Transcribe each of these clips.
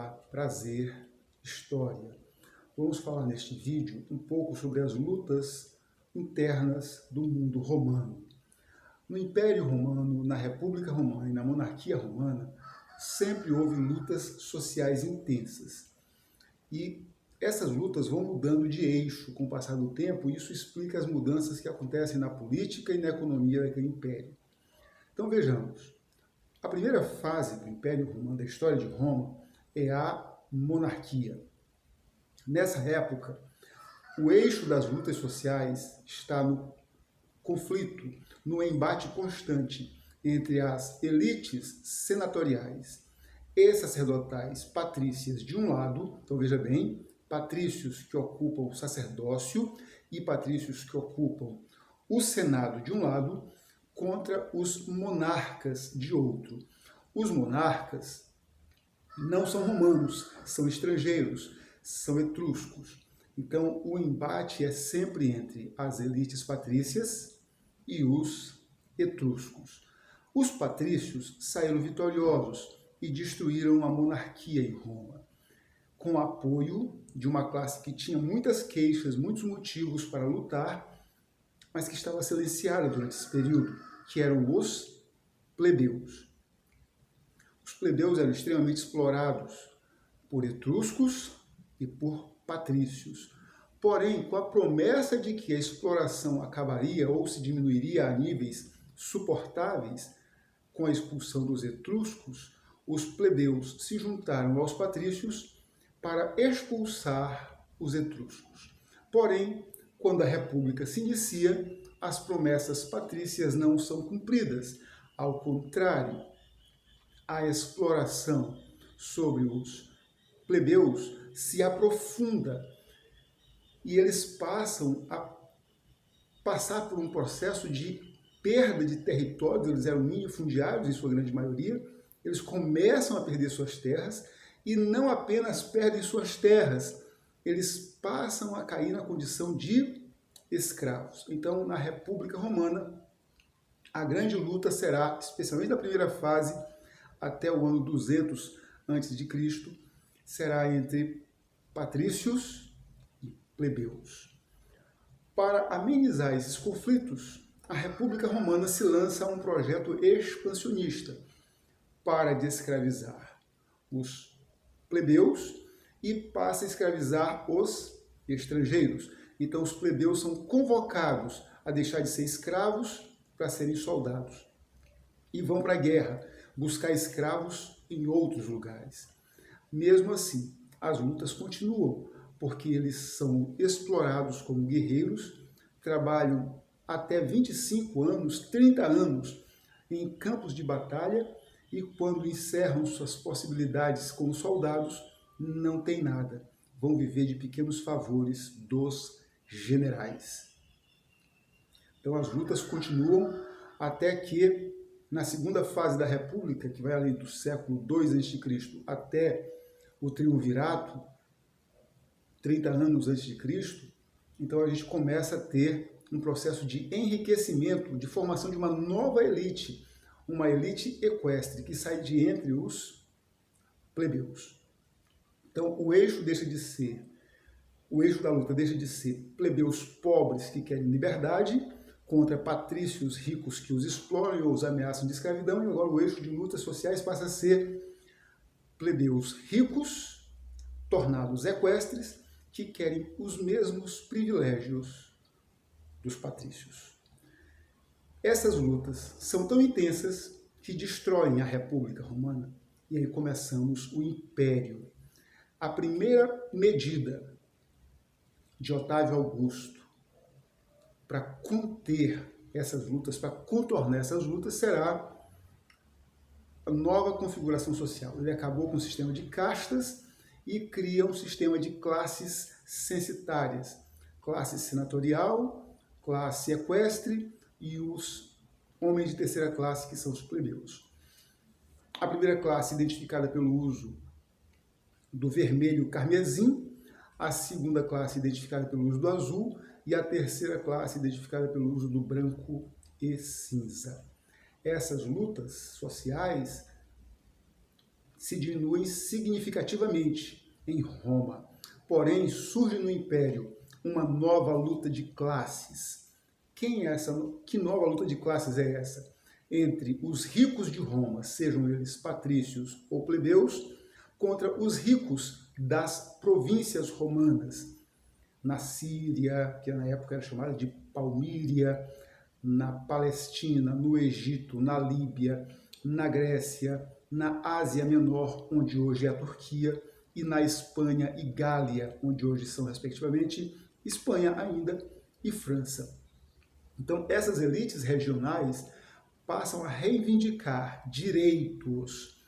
Olá, prazer, história. Vamos falar neste vídeo um pouco sobre as lutas internas do mundo romano. No Império Romano, na República Romana e na Monarquia Romana, sempre houve lutas sociais intensas. E essas lutas vão mudando de eixo com o passar do tempo, e isso explica as mudanças que acontecem na política e na economia daquele império. Então vejamos. A primeira fase do Império Romano, da história de Roma, é a monarquia. Nessa época, o eixo das lutas sociais está no conflito, no embate constante entre as elites senatoriais e sacerdotais patrícias de um lado, então veja bem, patrícios que ocupam o sacerdócio e patrícios que ocupam o senado de um lado, contra os monarcas de outro. Os monarcas não são romanos, são estrangeiros, são etruscos. Então, o embate é sempre entre as elites patrícias e os etruscos. Os patrícios saíram vitoriosos e destruíram a monarquia em Roma, com o apoio de uma classe que tinha muitas queixas, muitos motivos para lutar, mas que estava silenciada durante esse período, que eram os plebeus. Os plebeus eram extremamente explorados por etruscos e por patrícios. Porém, com a promessa de que a exploração acabaria ou se diminuiria a níveis suportáveis, com a expulsão dos etruscos, os plebeus se juntaram aos patrícios para expulsar os etruscos. Porém, quando a República se inicia, as promessas patrícias não são cumpridas. Ao contrário, a exploração sobre os plebeus se aprofunda e eles passam a passar por um processo de perda de territórios. Eles eram minifundiários em sua grande maioria, eles começam a perder suas terras e não apenas perdem suas terras, eles passam a cair na condição de escravos. Então, na República Romana, a grande luta será, especialmente na primeira fase, até o ano 200 a.C., será entre patrícios e plebeus. Para amenizar esses conflitos, a República Romana se lança a um projeto expansionista para desescravizar os plebeus e passa a escravizar os estrangeiros. Então, os plebeus são convocados a deixar de ser escravos para serem soldados e vão para a guerra buscar escravos em outros lugares. Mesmo assim, as lutas continuam, porque eles são explorados como guerreiros, trabalham até 25 anos, 30 anos em campos de batalha e quando encerram suas possibilidades como soldados, não tem nada. Vão viver de pequenos favores dos generais. Então as lutas continuam até que, na segunda fase da República, que vai além do século II a.C. até o Triunvirato, 30 anos antes de Cristo, então a gente começa a ter um processo de enriquecimento, de formação de uma nova elite, uma elite equestre que sai de entre os plebeus. Então o eixo da luta deixa de ser plebeus pobres que querem liberdade contra patrícios ricos que os exploram ou os ameaçam de escravidão, e agora o eixo de lutas sociais passa a ser plebeus ricos, tornados equestres, que querem os mesmos privilégios dos patrícios. Essas lutas são tão intensas que destroem a República Romana, e aí começamos o Império. A primeira medida de Otávio Augusto para conter essas lutas, para contornar essas lutas, será a nova configuração social. Ele acabou com o sistema de castas e cria um sistema de classes censitárias. Classe senatorial, classe equestre e os homens de terceira classe, que são os plebeus. A primeira classe identificada pelo uso do vermelho carmesim, a segunda classe identificada pelo uso do azul e a terceira classe identificada pelo uso do branco e cinza. Essas lutas sociais se diminuem significativamente em Roma. Porém, surge no Império uma nova luta de classes. Quem é essa? Que nova luta de classes é essa? Entre os ricos de Roma, sejam eles patrícios ou plebeus, contra os ricos das províncias romanas, na Síria, que na época era chamada de Palmíria, na Palestina, no Egito, na Líbia, na Grécia, na Ásia Menor, onde hoje é a Turquia, e na Espanha e Gália, onde hoje são, respectivamente, Espanha ainda e França. Então, essas elites regionais passam a reivindicar direitos.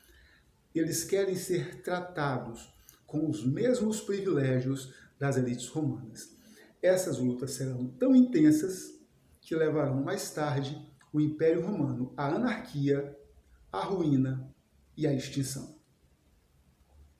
Eles querem ser tratados com os mesmos privilégios das elites romanas. Essas lutas serão tão intensas que levarão mais tarde o Império Romano à anarquia, à ruína e à extinção.